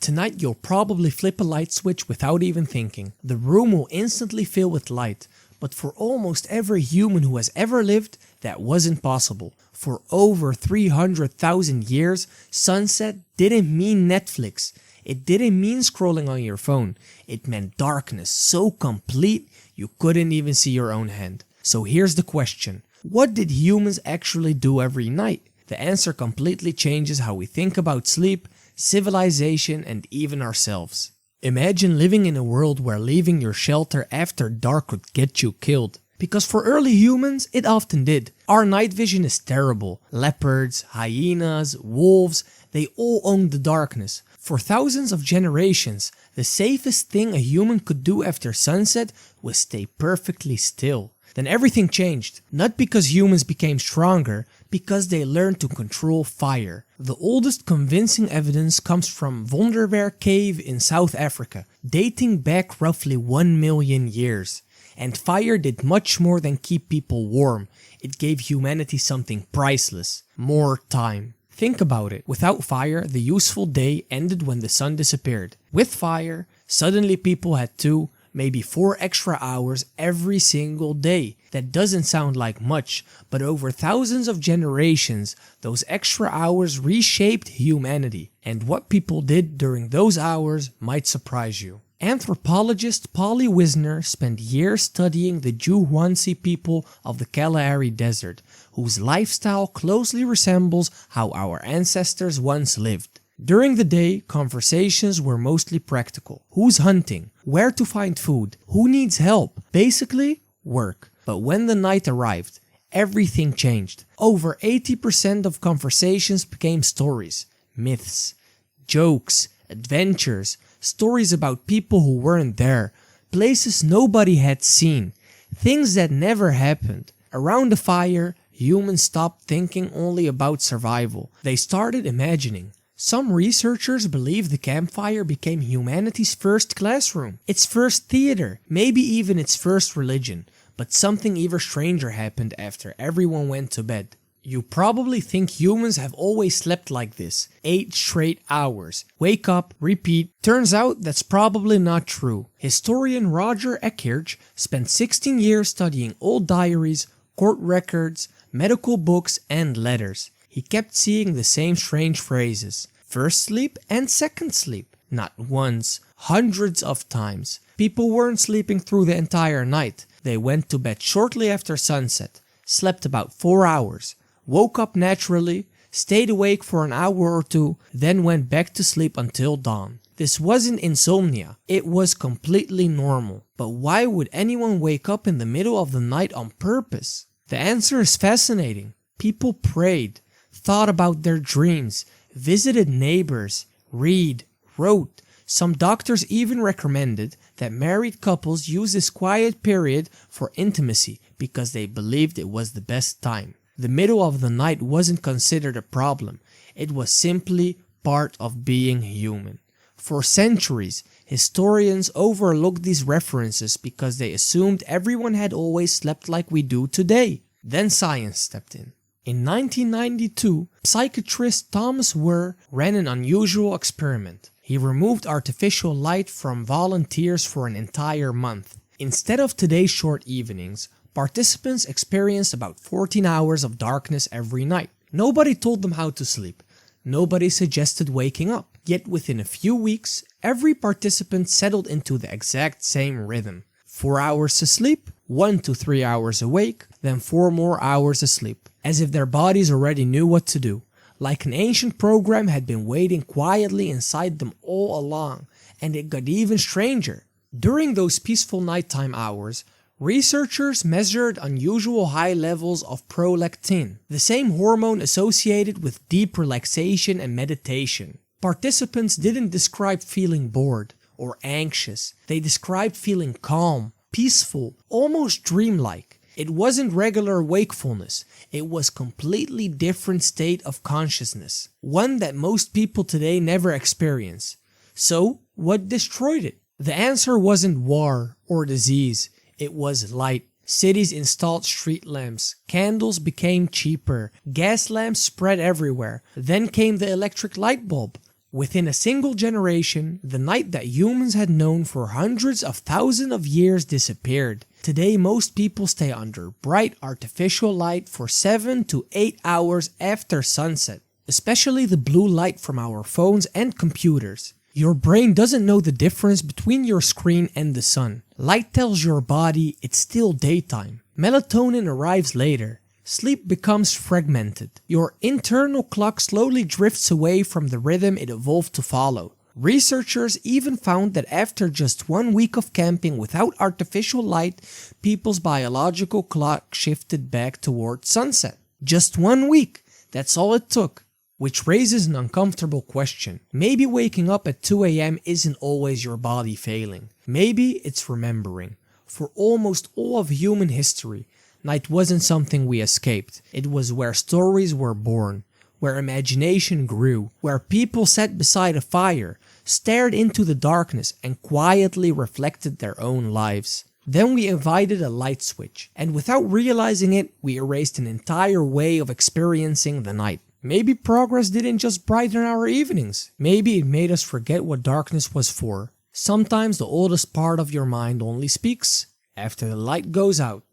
Tonight you'll probably flip a light switch without even thinking. The room will instantly fill with light. But for almost every human who has ever lived, that wasn't possible. For over 300,000 years, sunset didn't mean Netflix. It didn't mean scrolling on your phone. It meant darkness so complete you couldn't even see your own hand. So here's the question. What did humans actually do every night? The answer completely changes how we think about sleep, civilization, and even ourselves. Imagine living in a world where leaving your shelter after dark could get you killed. Because for early humans, it often did. Our night vision is terrible. Leopards, hyenas, wolves, they all owned the darkness. For thousands of generations, the safest thing a human could do after sunset was stay perfectly still. Then everything changed. Not because humans became stronger, because they learned to control fire. The oldest convincing evidence comes from Wehr cave in South Africa, dating back roughly 1 million years. And fire did much more than keep people warm. It gave humanity something priceless: more time. Think about it. Without fire, the useful day ended when the sun disappeared. With fire, suddenly people had 2, maybe 4 extra hours every single day. That doesn't sound like much, but over thousands of generations, those extra hours reshaped humanity. And what people did during those hours might surprise you. Anthropologist Polly Wisner spent years studying the Juhwansi people of the Kalahari Desert, whose lifestyle closely resembles how our ancestors once lived. During the day, conversations were mostly practical. Who's hunting? Where to find food? Who needs help? Basically, work. But when the night arrived, everything changed. Over 80% of conversations became stories, myths, jokes, adventures, stories about people who weren't there, places nobody had seen, things that never happened. Around the fire, humans stopped thinking only about survival. They started imagining. Some researchers believe the campfire became humanity's first classroom, its first theater, maybe even its first religion. But something even stranger happened after everyone went to bed. You probably think humans have always slept like this, 8 straight hours. Wake up, repeat. Turns out that's probably not true. Historian Roger Ekirch spent 16 years studying old diaries, court records, medical books, and letters. He kept seeing the same strange phrases. First sleep and second sleep. Not once, hundreds of times. People weren't sleeping through the entire night. They went to bed shortly after sunset, slept about 4 hours, woke up naturally, stayed awake for an hour or 2, then went back to sleep until dawn. This wasn't insomnia, it was completely normal. But why would anyone wake up in the middle of the night on purpose? The answer is fascinating. People prayed, thought about their dreams, visited neighbors, read, wrote. Some doctors even recommended that married couples use this quiet period for intimacy because they believed it was the best time. The middle of the night wasn't considered a problem. It was simply part of being human. For centuries, historians overlooked these references because they assumed everyone had always slept like we do today. Then science stepped in. In 1992, psychiatrist Thomas Wehr ran an unusual experiment. He removed artificial light from volunteers for an entire month. Instead of today's short evenings, participants experienced about 14 hours of darkness every night. Nobody told them how to sleep. Nobody suggested waking up. Yet within a few weeks, every participant settled into the exact same rhythm. 4 hours to sleep, 1 to 3 hours awake, then 4 more hours asleep. As if their bodies already knew what to do. Like an ancient program had been waiting quietly inside them all along. And it got even stranger. During those peaceful nighttime hours, researchers measured unusual high levels of prolactin, the same hormone associated with deep relaxation and meditation. Participants didn't describe feeling bored or anxious. They described feeling calm, peaceful, almost dreamlike. It wasn't regular wakefulness. It was a completely different state of consciousness, one that most people today never experience. So, what destroyed it? The answer wasn't war or disease. It was light. Cities installed street lamps, candles became cheaper, gas lamps spread everywhere. Then came the electric light bulb. Within a single generation, the night that humans had known for hundreds of thousands of years disappeared. Today, most people stay under bright artificial light for 7 to 8 hours after sunset, especially the blue light from our phones and computers. Your brain doesn't know the difference between your screen and the sun. Light tells your body it's still daytime. Melatonin arrives later. Sleep becomes fragmented. Your internal clock slowly drifts away from the rhythm it evolved to follow. Researchers even found that after just 1 week of camping without artificial light, people's biological clock shifted back toward sunset. Just 1 week. That's all it took. Which raises an uncomfortable question. Maybe waking up at 2 a.m. isn't always your body failing. Maybe it's remembering. For almost all of human history, night wasn't something we escaped. It was where stories were born, where imagination grew, where people sat beside a fire, stared into the darkness, and quietly reflected their own lives. Then we invited a light switch, and without realizing it, we erased an entire way of experiencing the night. Maybe progress didn't just brighten our evenings. Maybe it made us forget what darkness was for. Sometimes the oldest part of your mind only speaks after the light goes out.